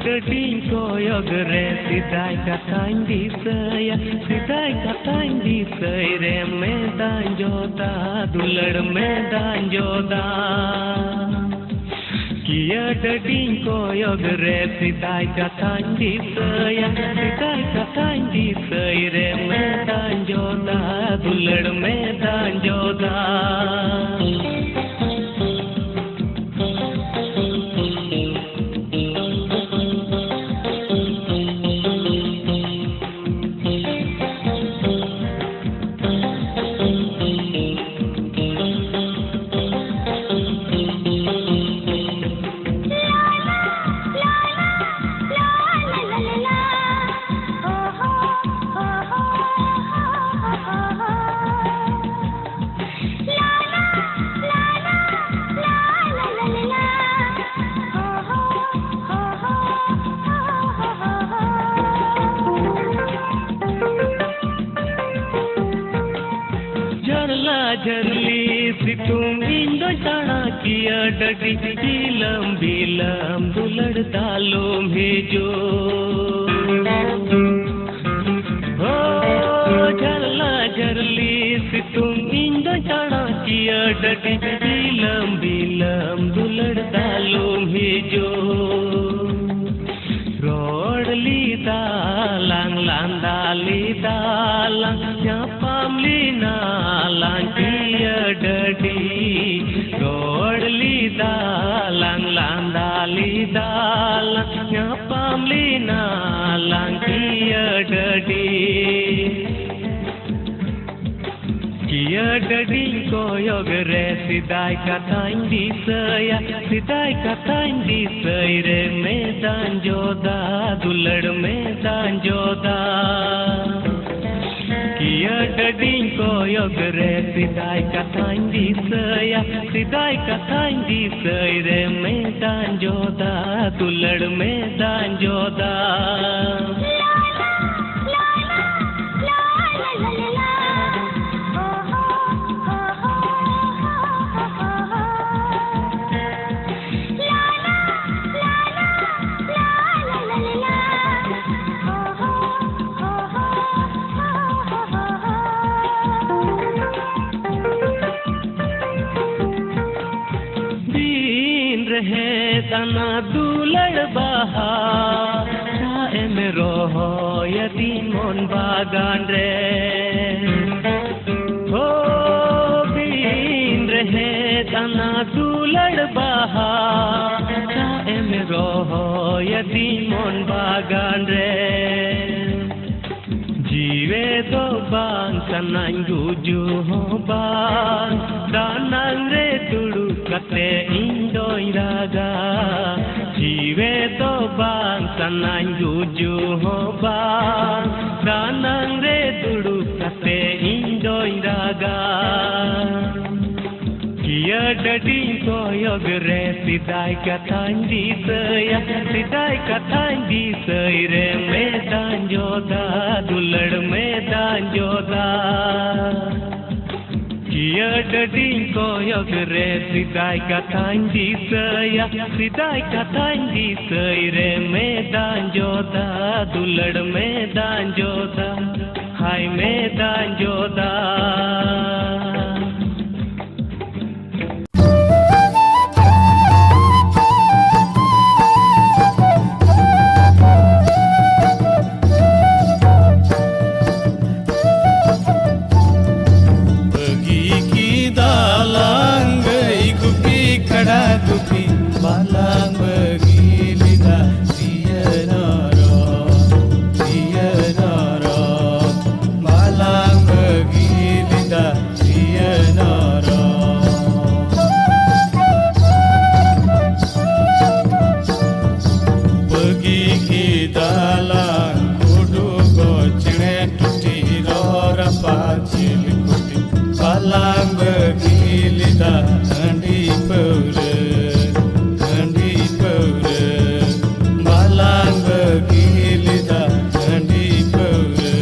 Dading koyog re sidai katain di say re medan joda dulad medan joda kiya dading koyog re sidai katain di say re medan joda dulad medan joda Jarli situm indo chana kiya dadi bilam bilam dulad dalom hejo oh jarli situm indo chana kiya dadi bilam bilam dulad dalom hejo rodli dalang landali dalang nyapamli nalang daddy rodli dalang landali dalang nyapamli nalang kiya daddy koyog re sidai katain di say re medan joda dulad medan joda kiya dading koyog re sidai katain di say re medan joda dulad medan joda तना दुलड़ बहा चाहे मेरो हो यदि मन बागान रे हो बीन रहे तना दुलड़ बहा चाहे मेरो हो यदि मन बागान रे जीवे दो बांग सनाई गुजू हो बांग दानंग रे तुड़ू कते इंदोई रागा जीवे दो बांग सनाई गुजू हो बांग दानंग रे तुड़ू कते इंदोई रागा kiya dading koyog re sidai katain di say re medan joda dulad medan joda kiya dading koyog re sidai katain di say re medan joda dulad medan joda hai medan joda Cilikuti palang begilida andi paura balang begilida andi paura.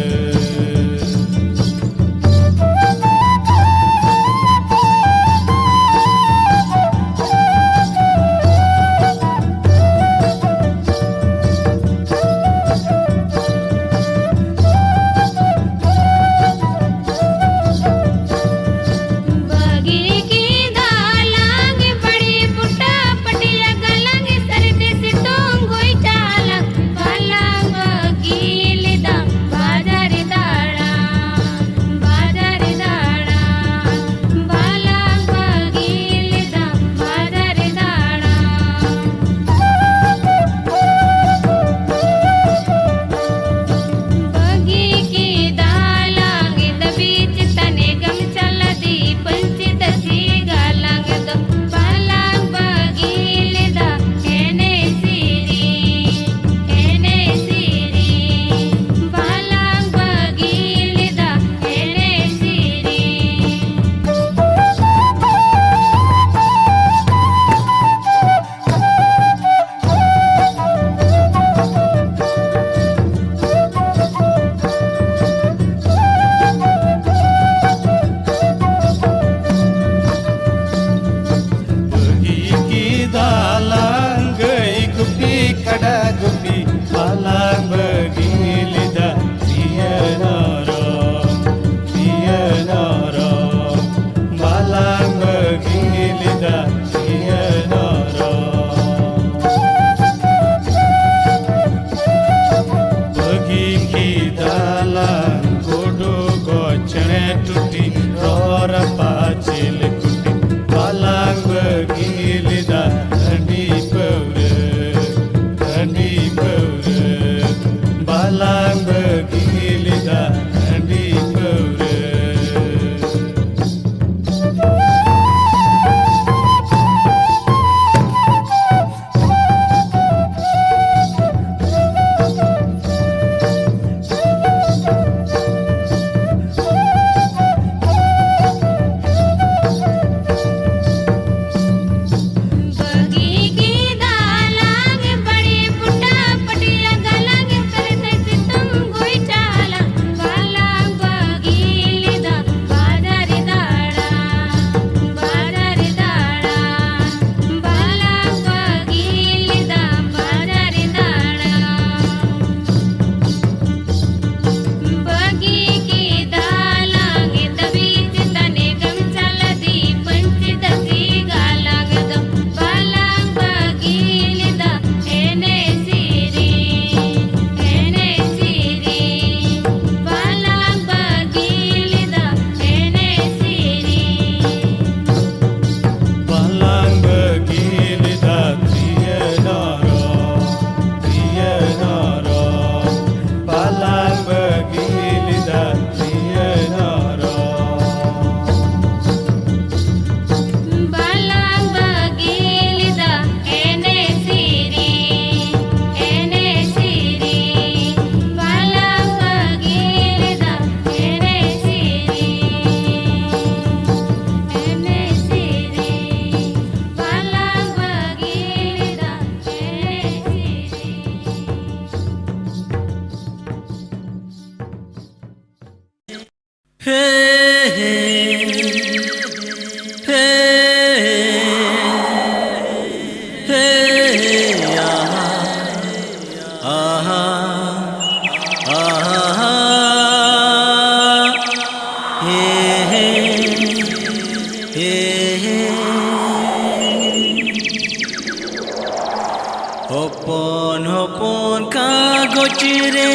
Hopon hopon kagoj re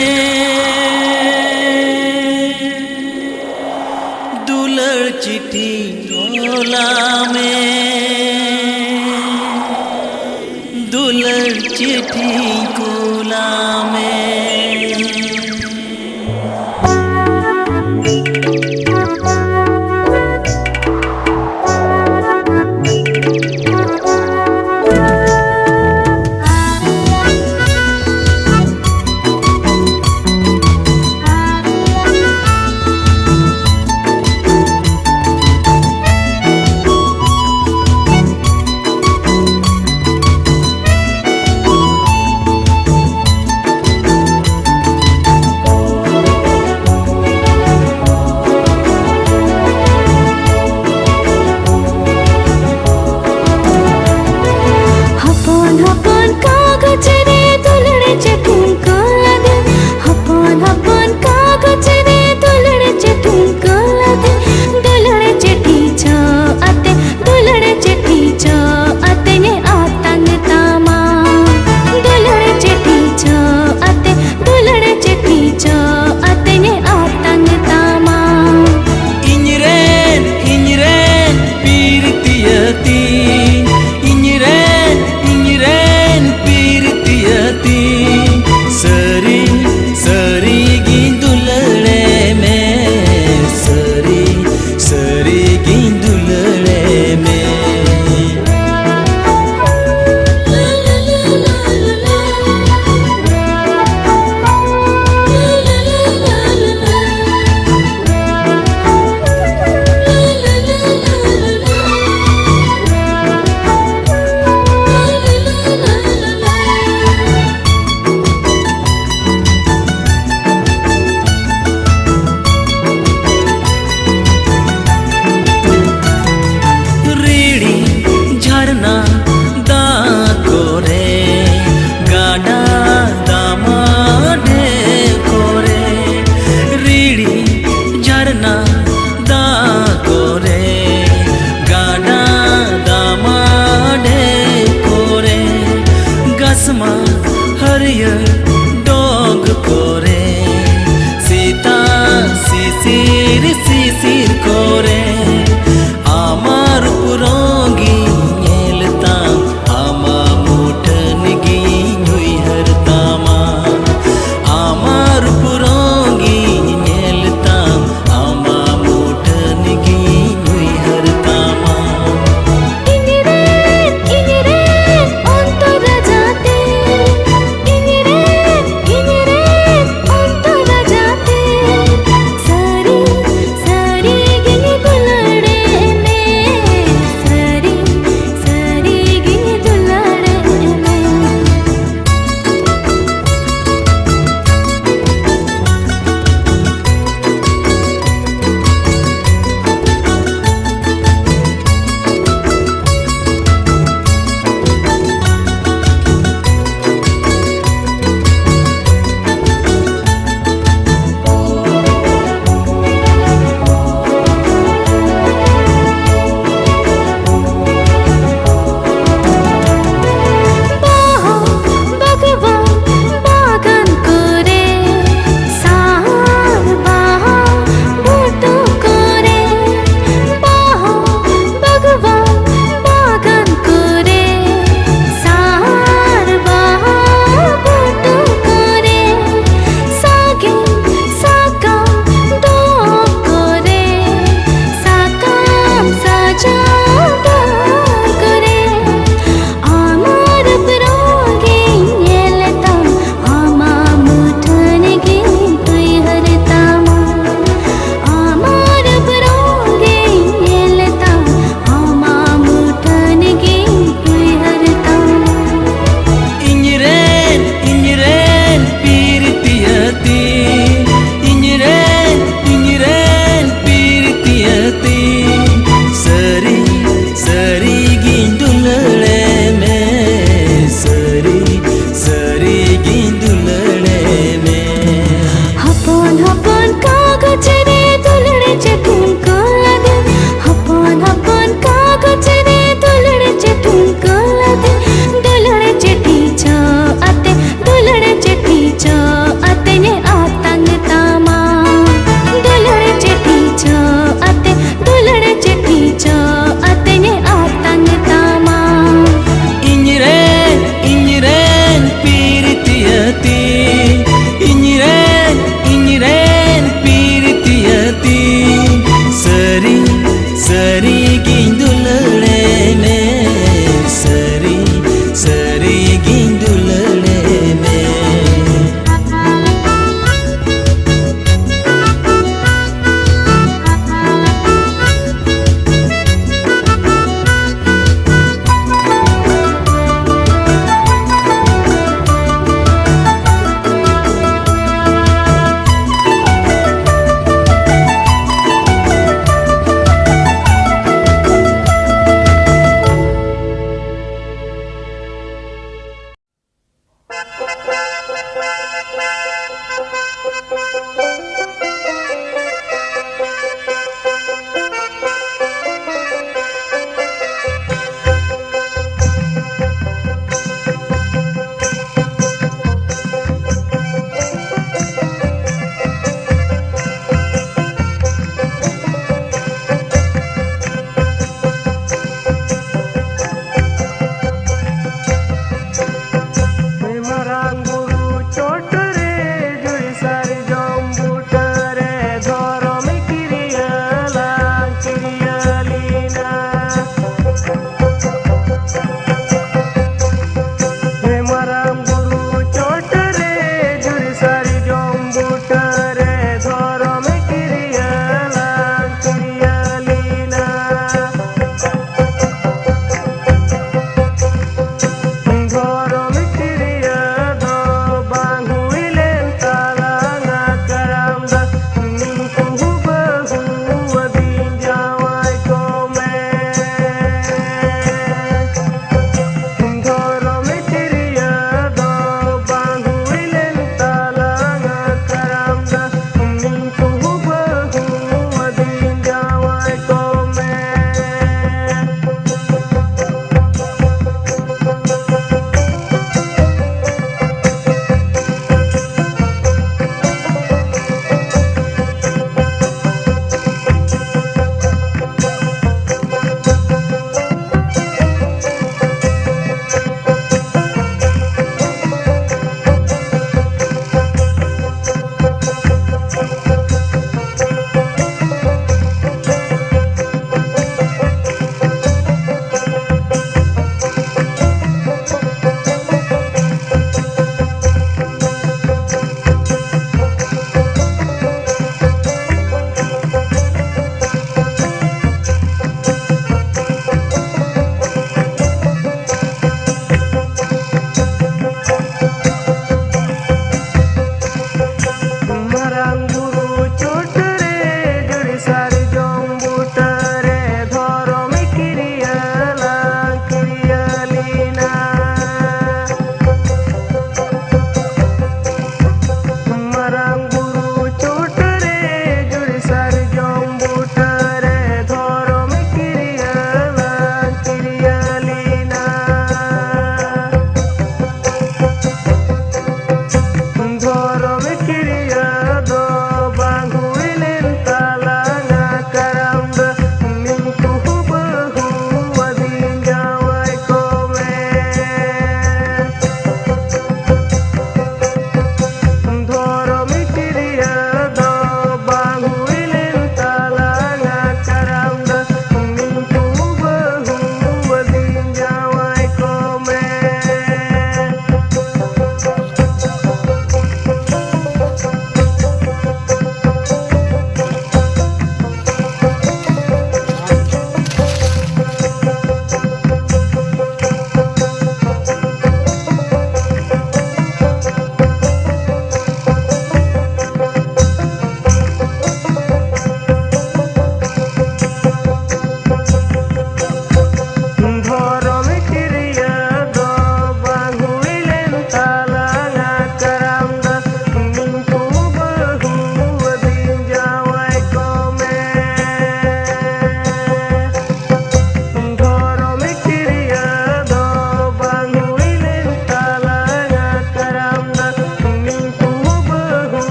dular चिट्ठी ओला में दुलर चिट्ठी Cola में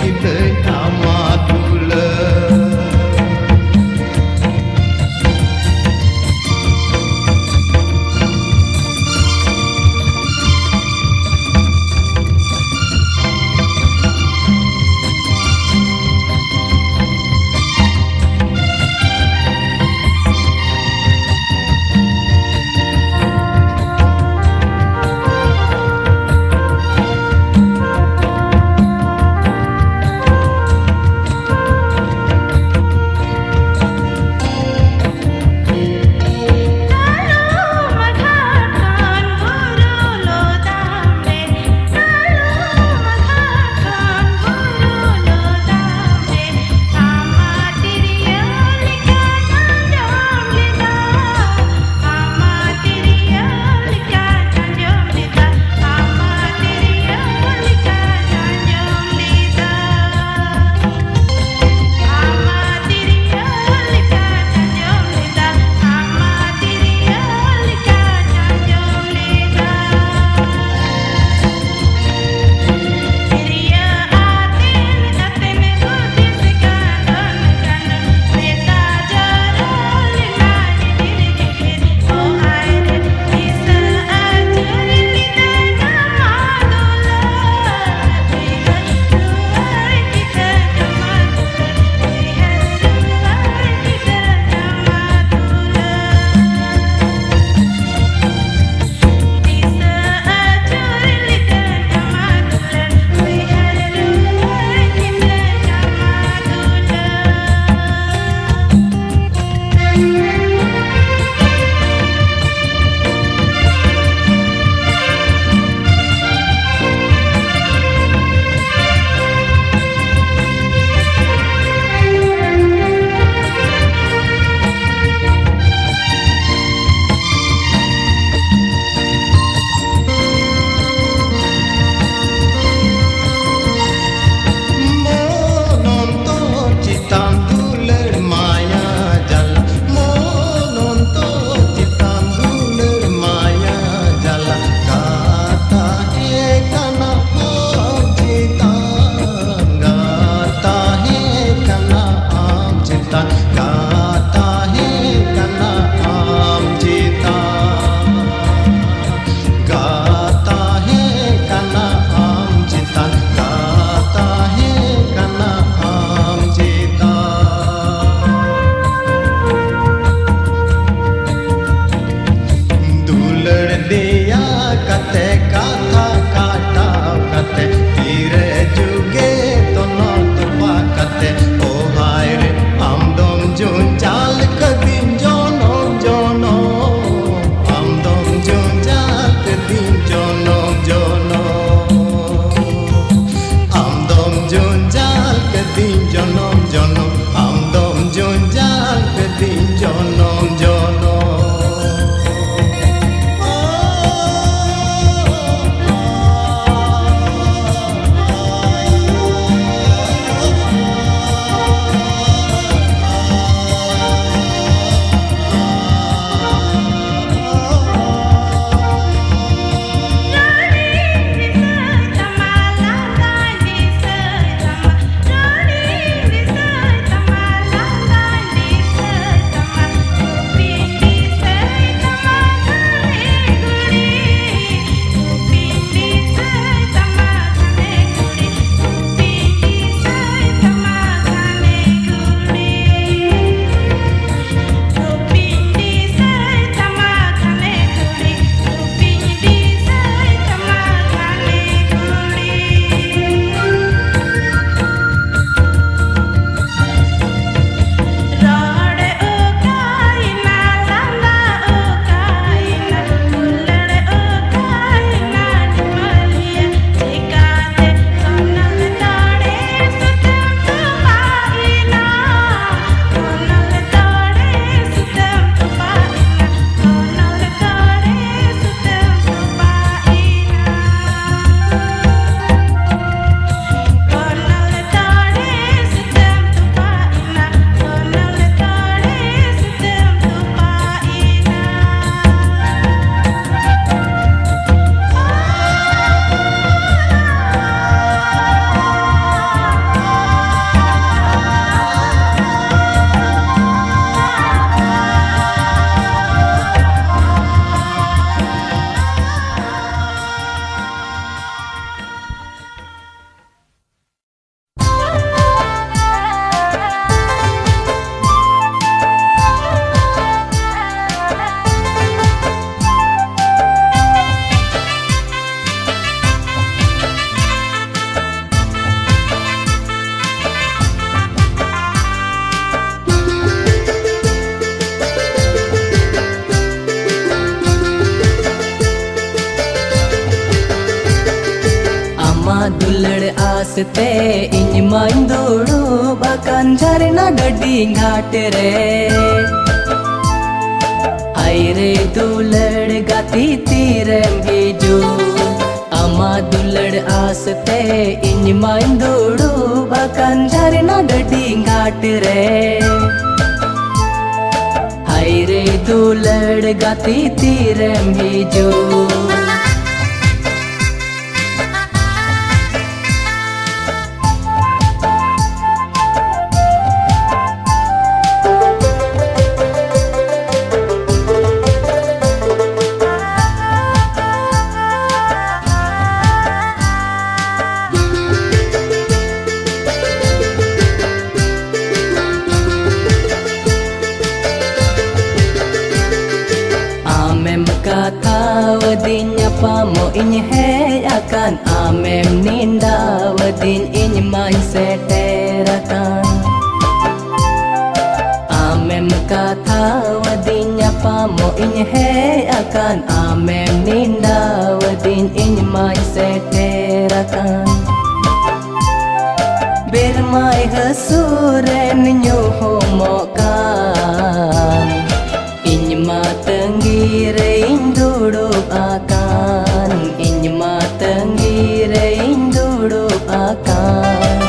kita Amat dulur aste iny main dulu bahkan jarina gading hatre Aire dulur gati tirem hiju Amat dulur aste iny main dulu bahkan jarina gading hatre Aire dulur gati tirem hiju Wadin apa mo iny hey akan amem ninda wadin iny main seterakan Amem kata wadin apa mo iny hey akan amem ninda wadin iny main seterakan Bermai hasuren nyuhomokan Iny matengire duduk akan Iny matengire duduk akan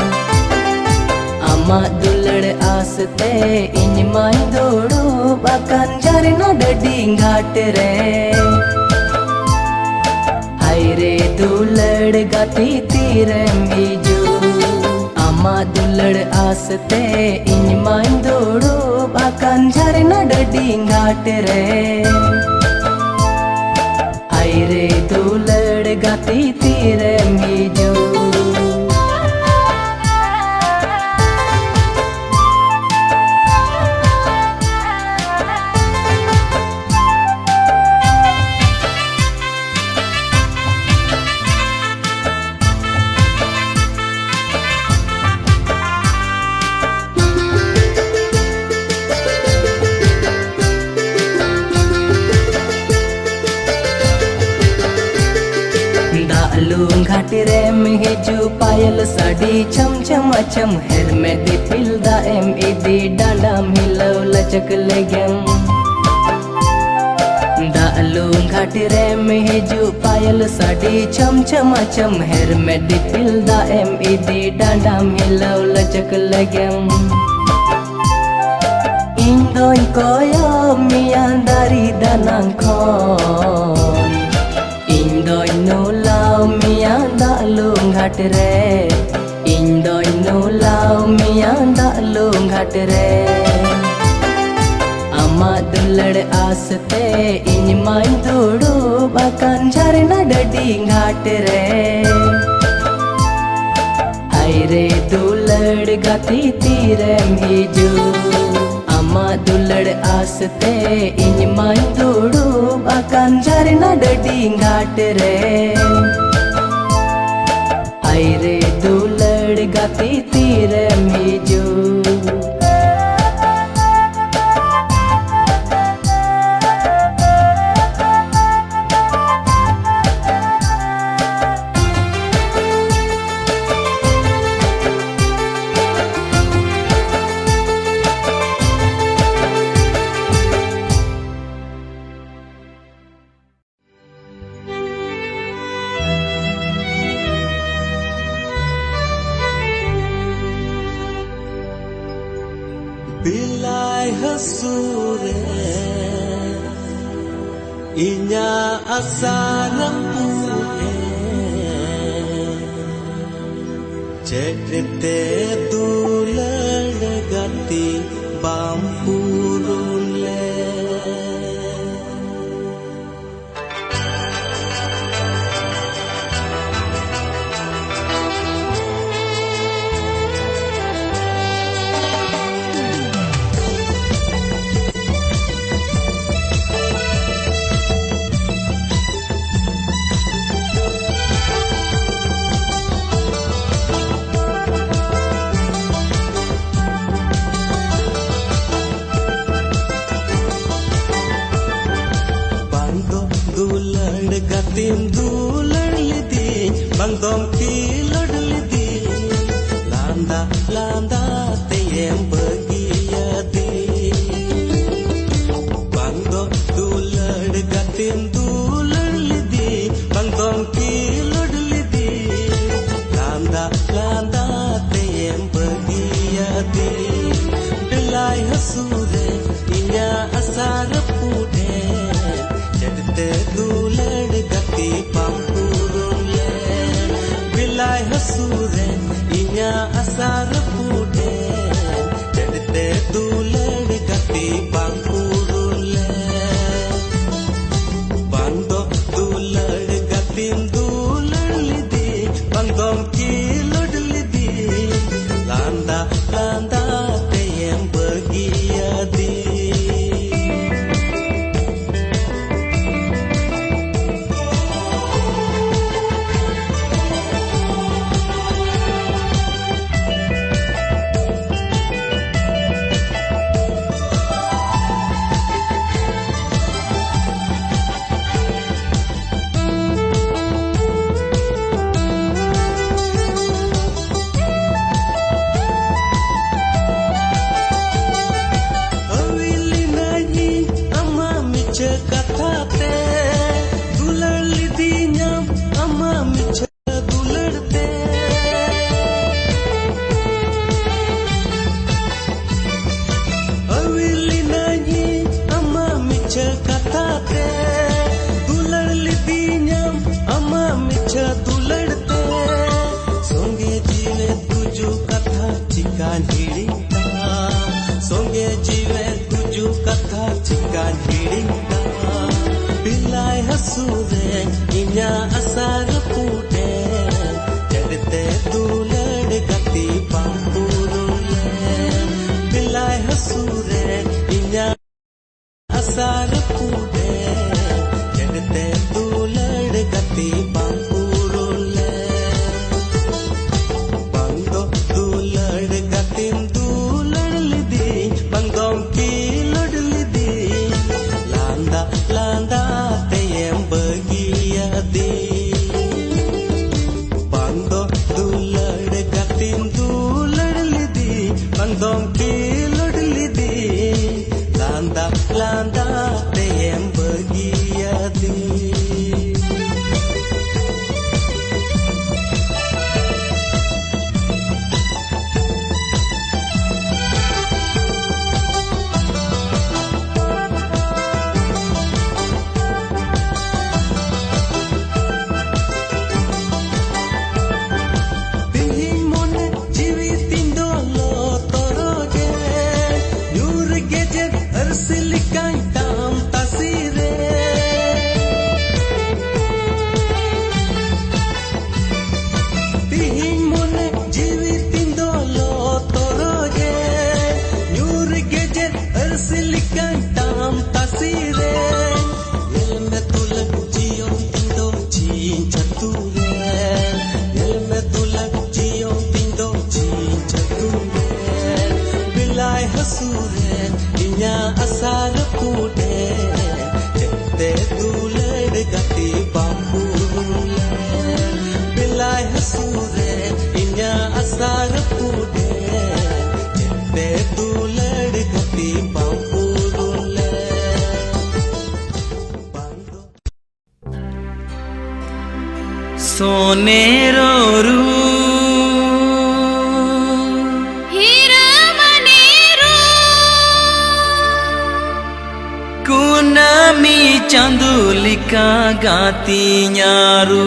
Amat dulur aste iny main duduk akan jarina dading hatre Aire dulur gati tirem hiju Amat dulur aste iny main duduk akan jarina dading hatre Aire dulur gati tirem hiju Lung घाटरे में हिजू पायल साड़ी चम चम चम हेर में दिपिल दाएम इदी डांडा मिलो लचक लेगम दालूं घाटरे में हिजू पायल साड़ी चम चम चम हेर में दिपिल दाएम इदी डांडा मिलो लचक लेगम इंदों कोयो मियां दारी danang kon Indoi nulau miang dalung hatre Indoi nulau miang dalung hatre Amat dulur aste iny main duduk bahkan jarina dading hatre Aire dulur gati tirem hiju Amat dulur aste iny main duduk akan jarina dading hatre Aire dulur gati tirem hiju Bilai hasure inya asanam puke cekte dular gati bampurule em bergiadi Bangdo dular gatin dular lidi Bangdong kilod lidi Landa landa te em bergiadi Belai hasure inya asar pude Jadte dular gati pampurun le Belai hasure inya asar pude Jadte dular gati pampurun le Bangdo dular gatin dular lidi Bangdong kilod lidi Landa landa te em bergiadi Cekatate dular lidinya ama micha dularte Awili nahi ama micha katate dular lidinya ama micha dularte Songe jive tuju katha chikan hirinta Songe jive tuju katha chikan hirinta Bilai hasure inya asar pude Jadte dular gati pampurule Bilai hasure inya asar pude Jadte dular gati pampurule Bangdo dular gatin dular lidi Bangdong kilod lidi Landa landa te em bergiadi Bangdo dular gatin dular lidi Bangdong kilod lidi Landa landa te em bergiadi Silikai tam tasire Tihin mone jivitin dolo toroge Nyur geje silikai tam tasire Yelme tulak jiyo tindo jin chature Yelme tulak jiyo tindo jin chature Bilai hasure inya asar pude Jadte dular gati pampurule Bilai hasure inya asar pude Jadte dular gati pampurule Sonero ru Kunami candulika gati nyaru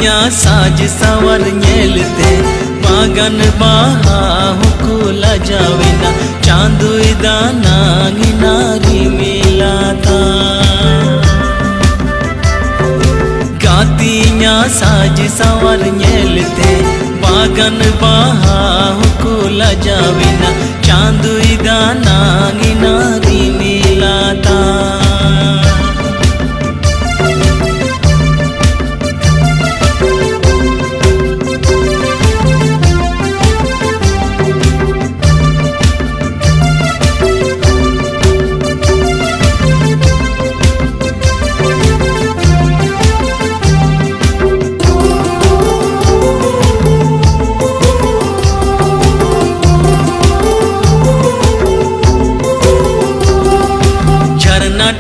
गातिया साज सवर नेलते बागन बाहा हुकुला जाविना चांदुई दाना नारी मिलाता गातिया साज सवर नेलते बागन बाहा हुकुला जाविना चांदुई दाना नारी मिलाता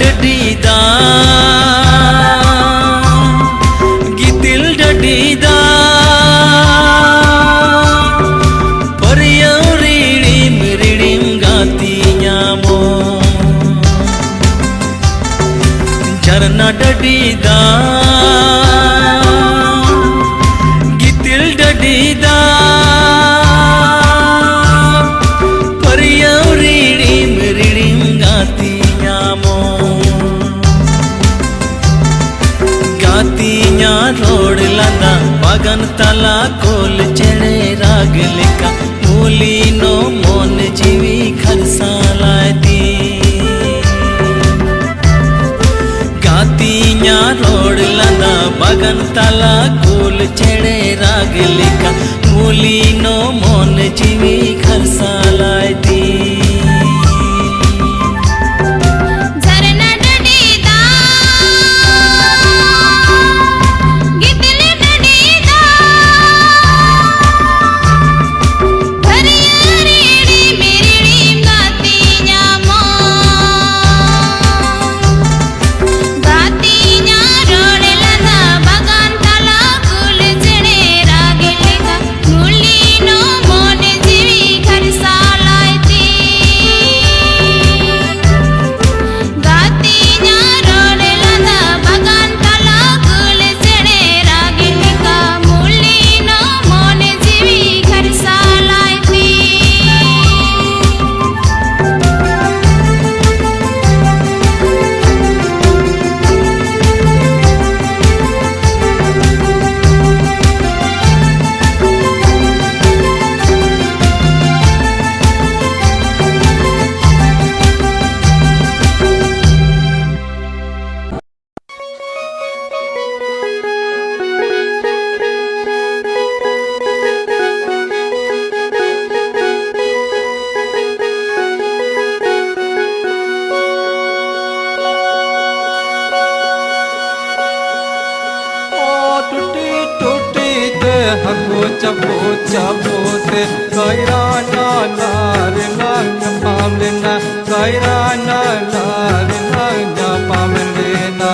डडीदा गितिल डडीदा परियां रिड़िम गातिया मो झरना डडीदा गितिल डडीदा परियां रिड़िम गातिया मो गातिया रोड लाना बागन तला कोल चढ़े राग लिका मूली नो मोन जीवी खरसा लाती गातिया रोड लाना बागन तला कोल चढ़े राग लिका मूली नो मोन जीवी खरसा लाती चपो चपोते कैरा नार लंग पामलेना कैरा नार लंग पामलेना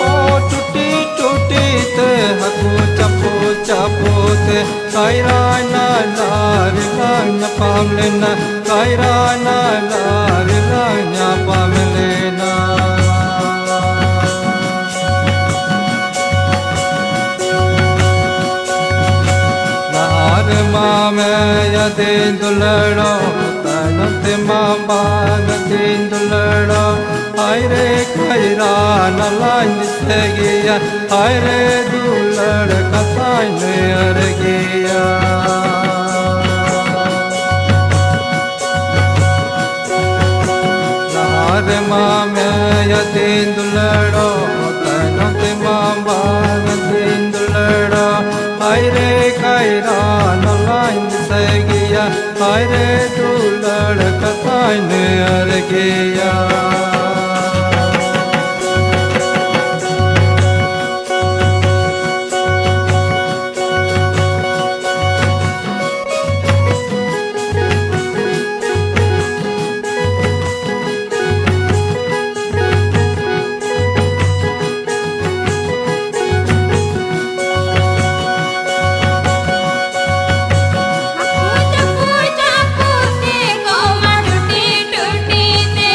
ओ टूटी टूटी ते हको चपो चपोते कैरा नार लंग पामलेना कैरा नार लंग पामलेना में यदि दुलड़ो तनते मामा यदि दुलड़ो आयरे खैरा न लाइन से गया आयरे दुलड़ कसाइन अर गया नार मामे यदि दुलड़ो तनते मामा यदि दुलड़ो आयरे खैरा न लाइन से गया आयरे दुलड़ कसाइन अर गया पूजा पूते गौ टूटी टूटी ते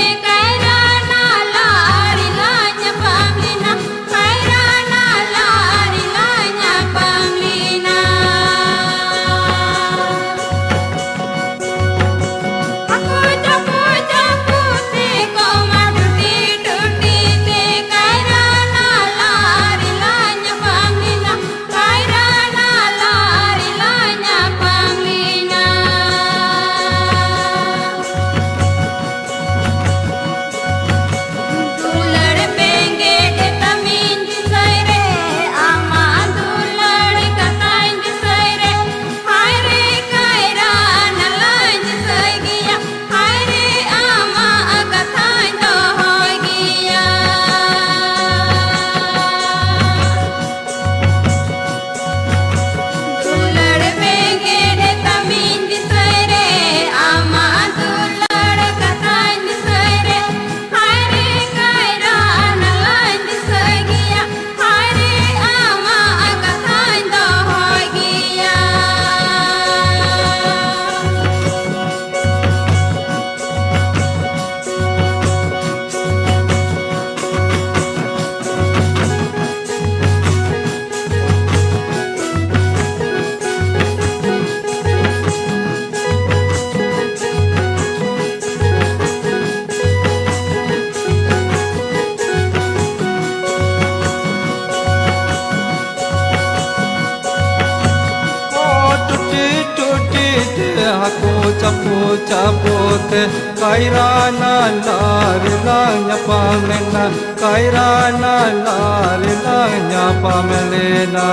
chapote kairana lari lanya pamena kairana lari lanya pamelena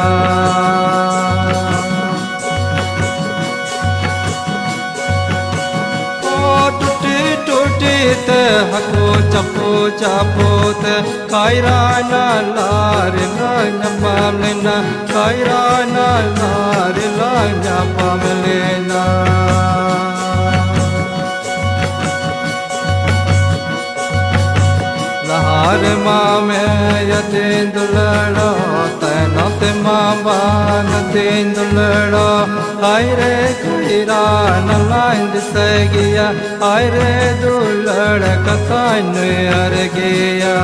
te hako chapo chapote kairana lari lanya pamelena kairana lari lanya pamelena lahar mame yatin dulado tenote mamba natin dulado aire kairana lain disegiya aire dulad katanu argiya